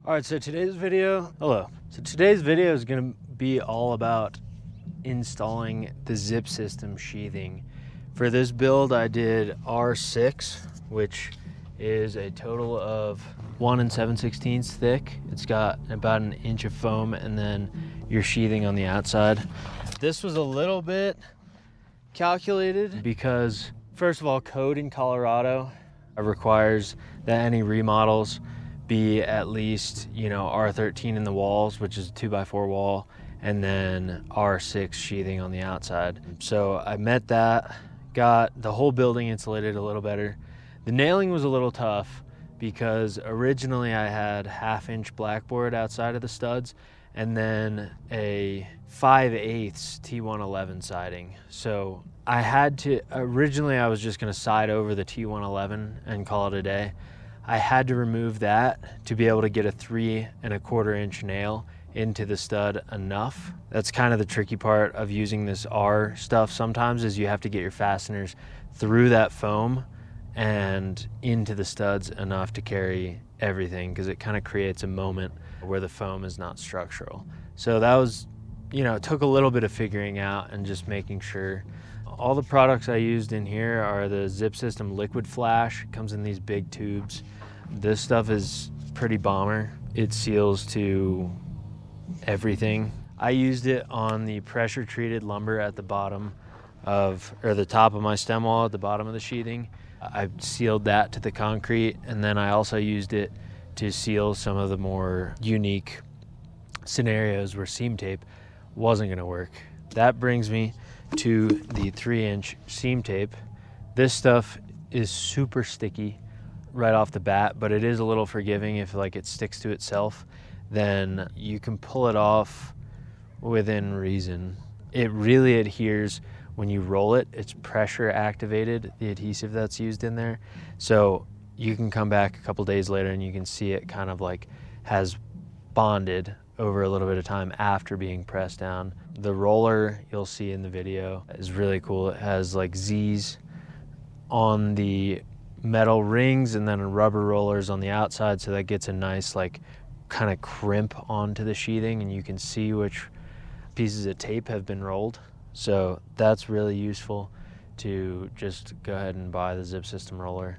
All right, so today's video, hello. So today's video is gonna be all about installing the zip system sheathing. For this build, I did R6, which is a total of 1 7/16 thick. It's got about an inch of foam and then your sheathing on the outside. This was a little bit calculated because, first of all, code in Colorado requires that any remodels be at least, R13 in the walls, which is a 2x4 wall, and then R6 sheathing on the outside. So I met that, got the whole building insulated a little better. The nailing was a little tough because originally I had 1/2 inch blackboard outside of the studs and then a 5/8 T111 siding. So I had to, originally I was just gonna side over the T111 and call it a day. I had to remove that to be able to get a 3 1/4 inch nail into the stud enough. That's kind of the tricky part of using this R stuff sometimes, is you have to get your fasteners through that foam and into the studs enough to carry everything, because it kind of creates a moment where the foam is not structural. So that was, it took a little bit of figuring out and just making sure. All the products I used in here are the Zip System Liquid Flash. It comes in these big tubes. This stuff is pretty bomber. It seals to everything. I used it on the pressure treated lumber at the bottom of, or the top of my stem wall at the bottom of the sheathing. I sealed that to the concrete, and then I also used it to seal some of the more unique scenarios where seam tape wasn't gonna work. That brings me to the 3-inch seam tape. This stuff is super sticky right off the bat, but it is a little forgiving. If it sticks to itself, then you can pull it off within reason. It really adheres when you roll it. It's pressure activated, the adhesive that's used in there. So you can come back a couple days later and you can see it kind of has bonded over a little bit of time after being pressed down. The roller you'll see in the video is really cool. It has Z's on the metal rings and then rubber rollers on the outside, so that gets a nice kind of crimp onto the sheathing, and you can see which pieces of tape have been rolled. So that's really useful to just go ahead and buy the Zip System roller.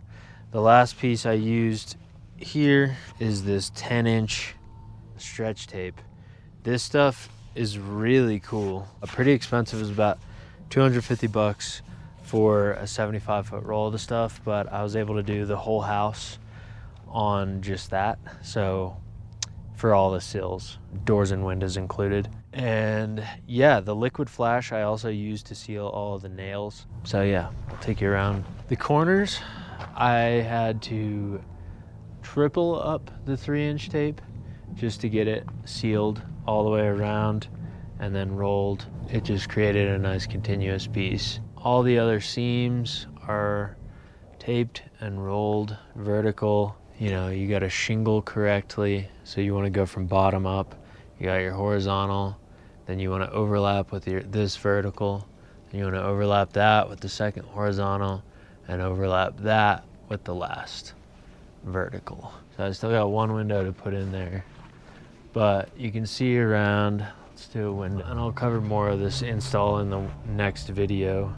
The last piece I used here is this 10-inch stretch tape. This stuff is really cool. Pretty expensive. It was about 250 bucks for a 75-foot roll of the stuff, but I was able to do the whole house on just that. So for all the sills, doors and windows included. And yeah, the liquid flash I also used to seal all of the nails. So yeah, I'll take you around. The corners, I had to triple up the 3-inch tape just to get it sealed all the way around and then rolled. It just created a nice continuous piece. All the other seams are taped and rolled vertical. You got to shingle correctly. So you want to go from bottom up. You got your horizontal, then you want to overlap with this vertical. And you want to overlap that with the second horizontal and overlap that with the last vertical. So I still got one window to put in there, but you can see around. Let's do a window, and I'll cover more of this install in the next video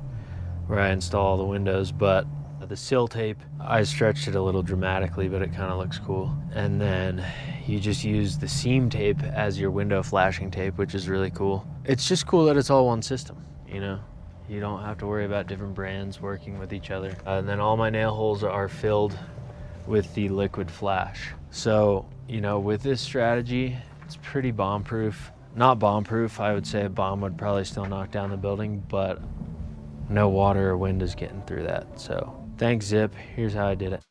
where I install the windows. But the sill tape, I stretched it a little dramatically, but it kind of looks cool. And then you just use the seam tape as your window flashing tape, which is really cool. It's just cool that it's all one system, You don't have to worry about different brands working with each other. And then all my nail holes are filled with the liquid flash. So, with this strategy, it's pretty bomb-proof. Not bomb-proof, I would say a bomb would probably still knock down the building, but no water or wind is getting through that. So thanks, Zip. Here's how I did it.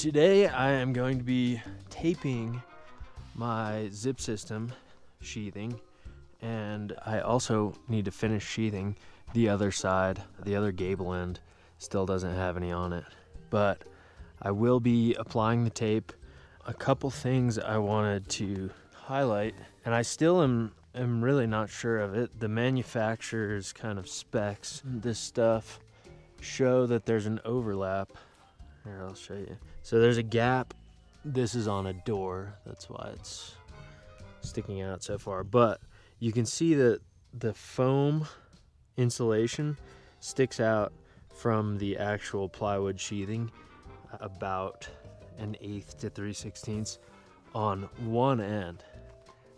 Today I am going to be taping my zip system sheathing, and I also need to finish sheathing the other side. The other gable end still doesn't have any on it, but I will be applying the tape. A couple things I wanted to highlight, and I still am really not sure of it. The manufacturer's kind of specs, this stuff, show that there's an overlap. Here, I'll show you. So there's a gap. This is on a door. That's why it's sticking out so far. But you can see that the foam insulation sticks out from the actual plywood sheathing about 1/8 to 3/16 on one end.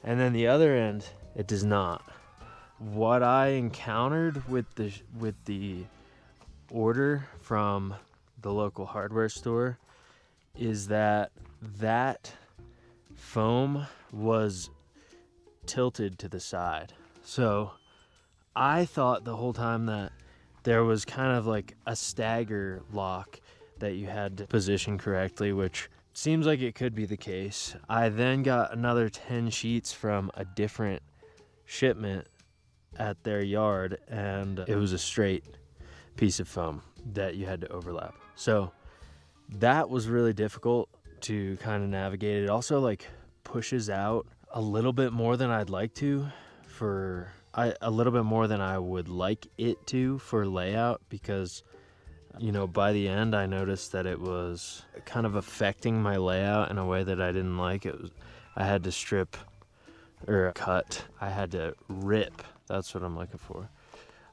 And then the other end, it does not. What I encountered with the order from the local hardware store is that foam was tilted to the side. So I thought the whole time that there was kind of like a stagger lock that you had to position correctly, which seems like it could be the case. I then got another 10 sheets from a different shipment at their yard, and it was a straight piece of foam that you had to overlap. So that was really difficult to kind of navigate. It also like pushes out a little bit more than I'd like to a little bit more than I would like it to for layout, because you know, by the end I noticed that it was kind of affecting my layout in a way that I didn't like. I had to strip or cut. I had to rip. That's what I'm looking for.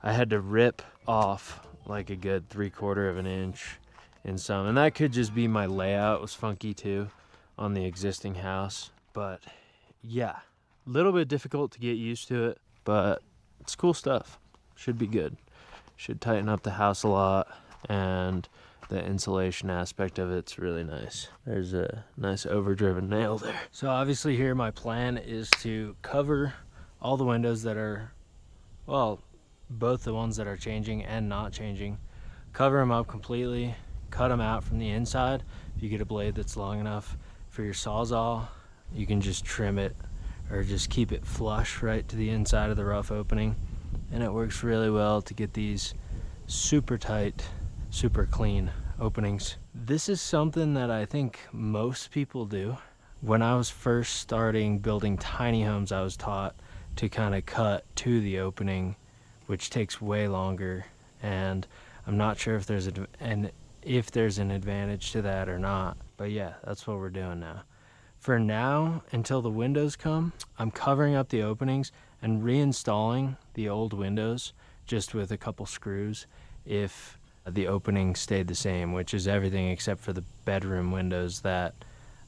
I had to rip off like a good 3/4 of an inch in some, and that could just be my layout was funky too on the existing house. But yeah, a little bit difficult to get used to it, but it's cool stuff. Should be good. Should tighten up the house a lot, and the insulation aspect of it's really nice. There's a nice overdriven nail there. So obviously here my plan is to cover all the windows that are, well, both the ones that are changing and not changing. Cover them up completely, cut them out from the inside. If you get a blade that's long enough for your Sawzall, you can just trim it or just keep it flush right to the inside of the rough opening. And it works really well to get these super tight, super clean openings. This is something that I think most people do. When I was first starting building tiny homes, I was taught to kind of cut to the opening, which takes way longer, and I'm not sure if there's an advantage to that or not. But yeah, that's what we're doing now. For now, until the windows come, I'm covering up the openings and reinstalling the old windows just with a couple screws if the opening stayed the same, which is everything except for the bedroom windows that,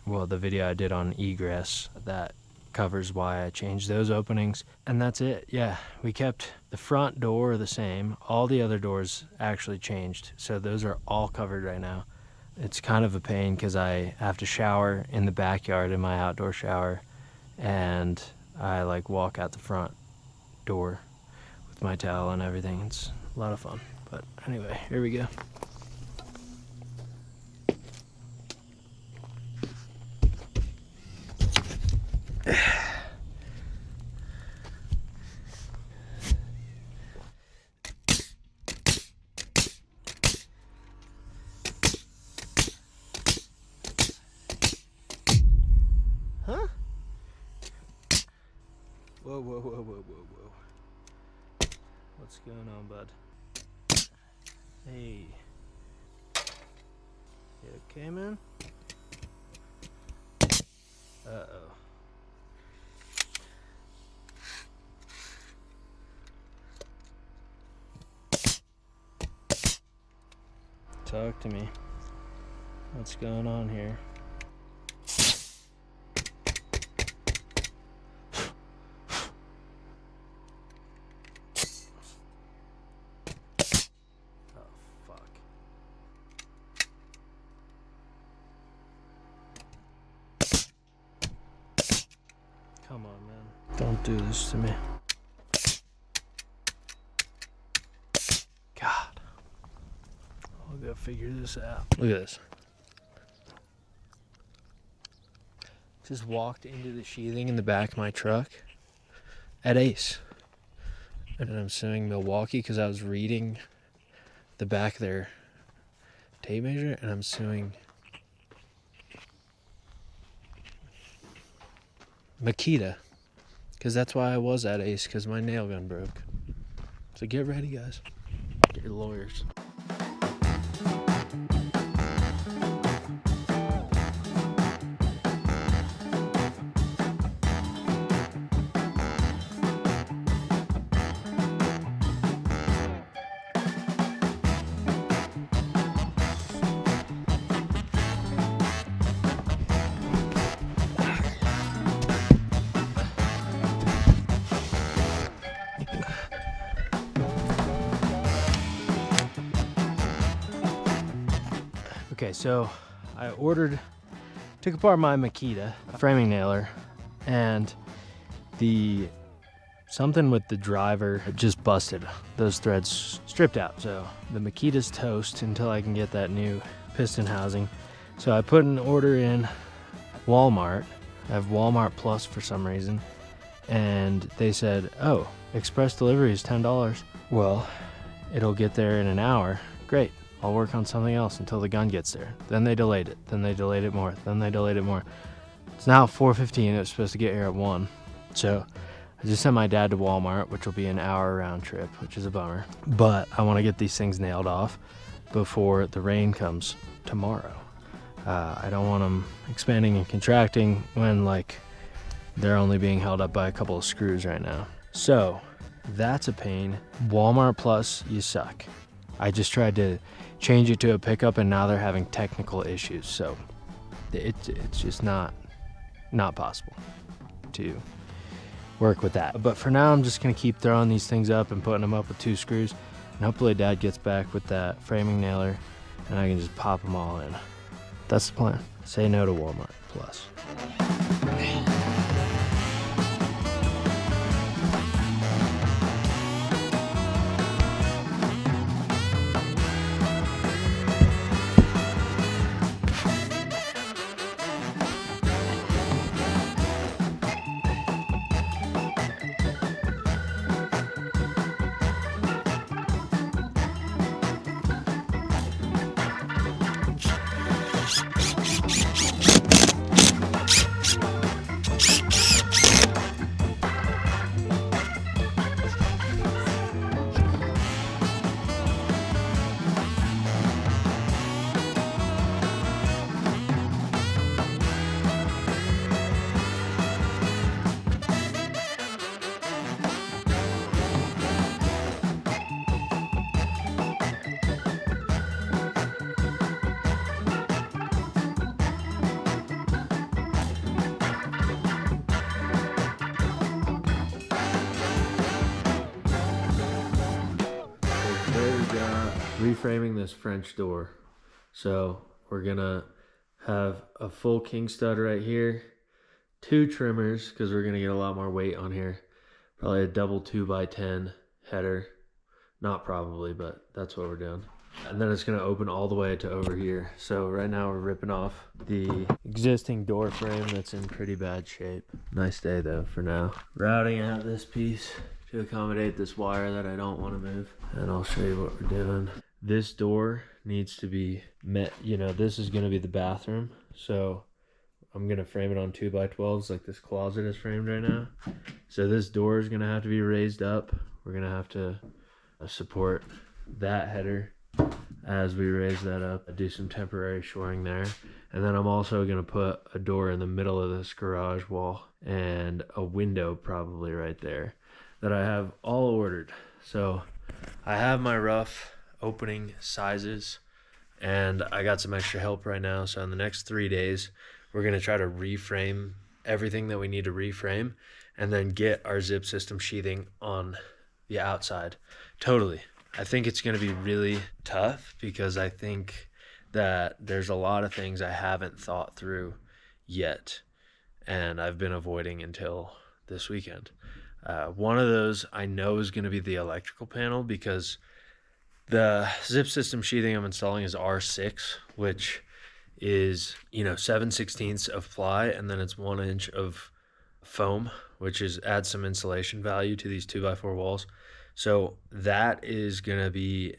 well, the video I did on egress, that covers why I changed those openings. And that's it. Yeah, we kept the front door the same. All the other doors actually changed, so those are all covered right now. It's kind of a pain because I have to shower in the backyard in my outdoor shower, and I like walk out the front door with my towel and everything. It's a lot of fun. But anyway, here we go. Huh? Whoa, whoa, whoa, whoa, whoa, whoa. What's going on, bud? Hey. You okay, man? Uh-oh. Talk to me. What's going on here? Come on, man. Don't do this to me. God. I'll go figure this out. Look at this. Just walked into the sheathing in the back of my truck at Ace. And I'm suing Milwaukee because I was reading the back of their tape measure, and I'm suing Makita because that's why I was at Ace, because my nail gun broke. So get ready, guys. Get your lawyers. Okay, so I took apart my Makita framing nailer, and something with the driver just busted. Those threads stripped out, so the Makita's toast until I can get that new piston housing. So I put an order in Walmart. I have Walmart Plus for some reason, and they said, oh, express delivery is $10. Well, it'll get there in an hour. Great. I'll work on something else until the gun gets there. Then they delayed it. Then they delayed it more. Then they delayed it more. It's now 4:15. It was supposed to get here at 1. So I just sent my dad to Walmart, which will be an hour round trip, which is a bummer. But I want to get these things nailed off before the rain comes tomorrow. I don't want them expanding and contracting when they're only being held up by a couple of screws right now. So that's a pain. Walmart Plus, you suck. I just tried to change it to a pickup, and now they're having technical issues. So it's just not possible to work with that. But for now, I'm just gonna keep throwing these things up and putting them up with 2 screws, and hopefully Dad gets back with that framing nailer and I can just pop them all in. That's the plan. Say no to Walmart Plus. Reframing this French door. So we're gonna have a full king stud right here, 2 trimmers because we're gonna get a lot more weight on here, probably a double 2x10 header, not probably, but that's what we're doing. And then it's gonna open all the way to over here. So right now we're ripping off the existing door frame that's in pretty bad shape. Nice day though for now. Routing out this piece to accommodate this wire that I don't want to move, and I'll show you what we're doing. This door needs to be met, this is going to be the bathroom, so I'm going to frame it on 2x12s like this closet is framed right now. So this door is going to have to be raised up. We're going to have to support that header as we raise that up. I do some temporary shoring there, and then I'm also going to put a door in the middle of this garage wall and a window probably right there that I have all ordered. So I have my rough opening sizes, and I got some extra help right now. So in the next 3 days, we're gonna try to reframe everything that we need to reframe, and then get our zip system sheathing on the outside. Totally. I think it's gonna be really tough because I think that there's a lot of things I haven't thought through yet, and I've been avoiding until this weekend. One of those I know is gonna be the electrical panel, because the zip system sheathing I'm installing is R6, which is, 7/16 of ply, and then it's 1 inch of foam, which adds some insulation value to these 2x4 walls. So that is gonna be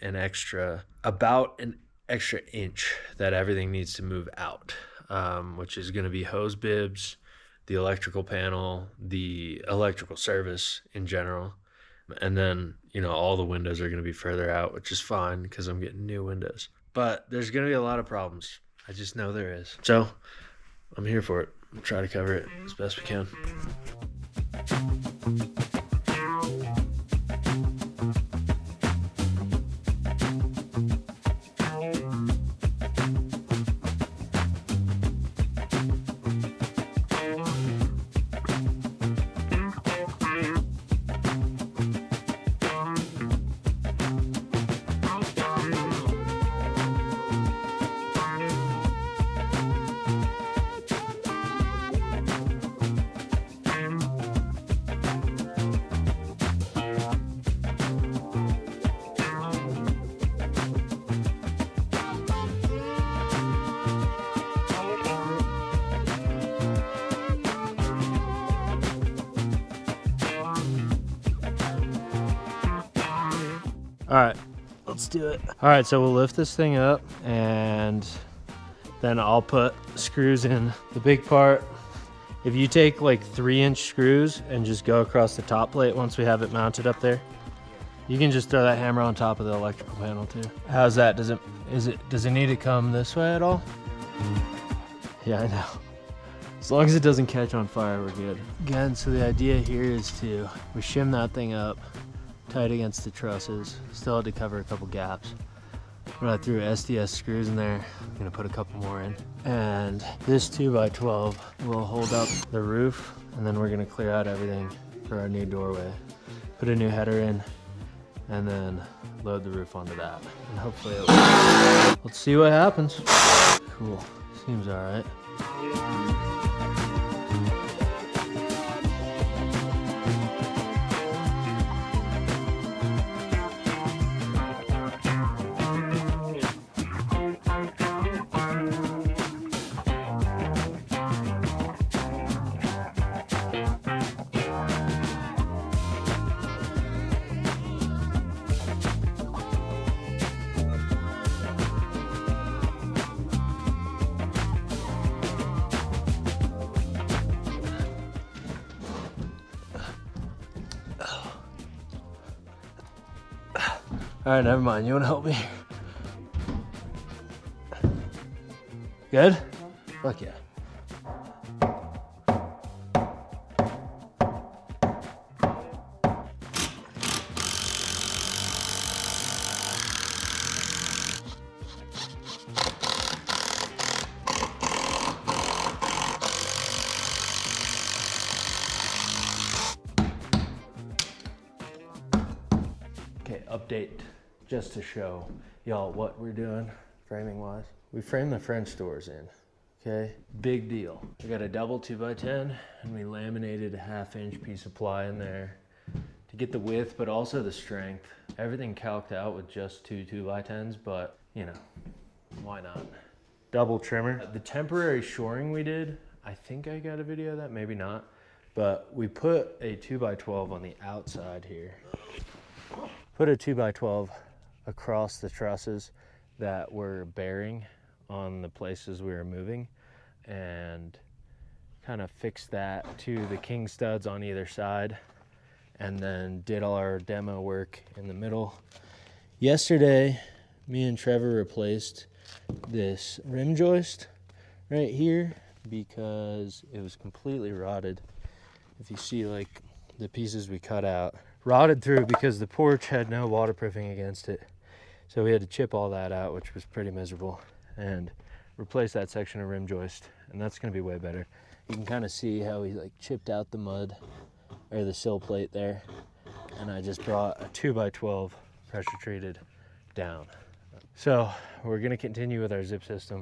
about an extra inch that everything needs to move out, which is gonna be hose bibs, the electrical panel, the electrical service in general. And then, all the windows are gonna be further out, which is fine because I'm getting new windows. But there's gonna be a lot of problems. I just know there is. So I'm here for it. I'll try to cover it as best we can. All right, let's do it. All right, so we'll lift this thing up and then I'll put screws in the big part. If you take like 3-inch screws and just go across the top plate once we have it mounted up there, you can just throw that hammer on top of the electrical panel too. How's that? Does it need to come this way at all? Yeah, I know. As long as it doesn't catch on fire, we're good. Again, so the idea here is we shim that thing up tight against the trusses. Still had to cover a couple gaps. When I threw SDS screws in there, I'm gonna put a couple more in. And this 2x12 will hold up the roof, and then we're gonna clear out everything for our new doorway. Put a new header in, and then load the roof onto that. And hopefully it'll... Let's see what happens. Cool, seems all right. All right, never mind. You want to help me? Good? Fuck yeah. Okay, update. Just to show y'all what we're doing framing wise. We framed the French doors in, okay? Big deal. We got a double 2x10 and we laminated a 1/2-inch piece of ply in there to get the width, but also the strength. Everything calced out with just 2x10s, but why not? Double trimmer. The temporary shoring we did, I think I got a video of that, maybe not, but we put a 2x12 on the outside here. Put a 2x12 across the trusses that were bearing on the places we were moving, and kind of fixed that to the king studs on either side, and then did all our demo work in the middle. Yesterday, me and Trevor replaced this rim joist right here because it was completely rotted. If you see like the pieces we cut out, rotted through because the porch had no waterproofing against it. So we had to chip all that out, which was pretty miserable, and replace that section of rim joist, and that's gonna be way better. You can kind of see how he like chipped out the mud or the sill plate there, and I just brought a 2x12 pressure treated down. So we're gonna continue with our zip system.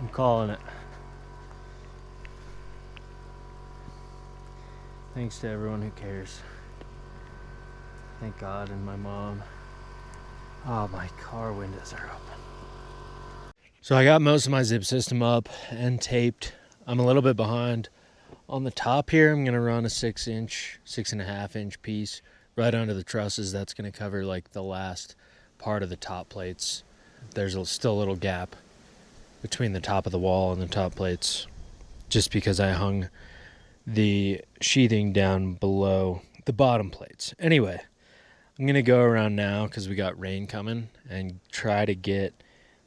I'm calling it. Thanks to everyone who cares. Thank God and my mom. Oh, my car windows are open. So I got most of my zip system up and taped. I'm a little bit behind. On the top here, I'm gonna run a 6.5 inch piece right under the trusses. That's gonna cover like the last part of the top plates. There's still a little gap between the top of the wall and the top plates, just because I hung the sheathing down below the bottom plates. Anyway, I'm gonna go around now because we got rain coming and try to get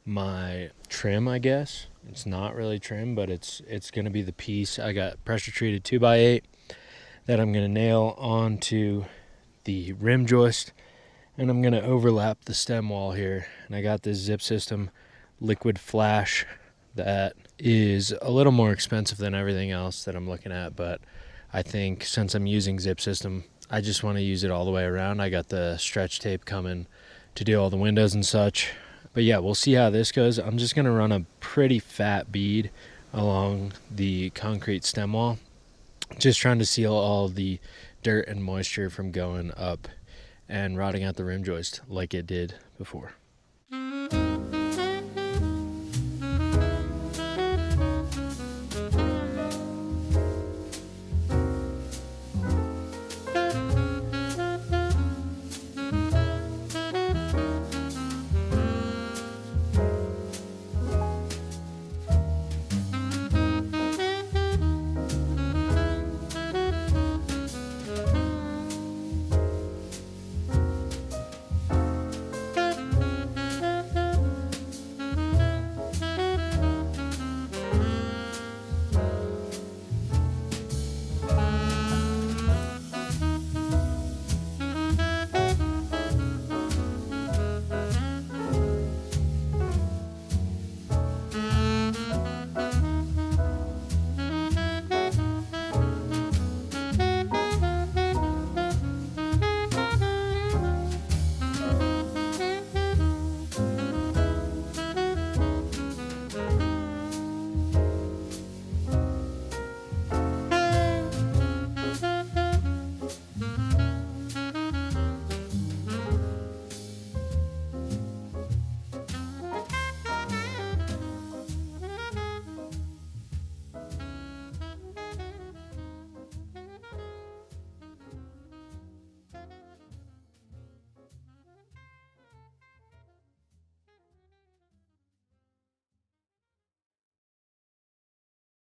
my trim, I guess. It's not really trim, but it's gonna be the piece. I got pressure treated 2x8 that I'm gonna nail onto the rim joist, and I'm gonna overlap the stem wall here. And I got this zip system liquid flash that is a little more expensive than everything else that I'm looking at, but I think since I'm using zip system, I just want to use it all the way around. I got the stretch tape coming to do all the windows and such. But yeah, we'll see how this goes. I'm just going to run a pretty fat bead along the concrete stem wall, just trying to seal all the dirt and moisture from going up and rotting out the rim joist like it did before.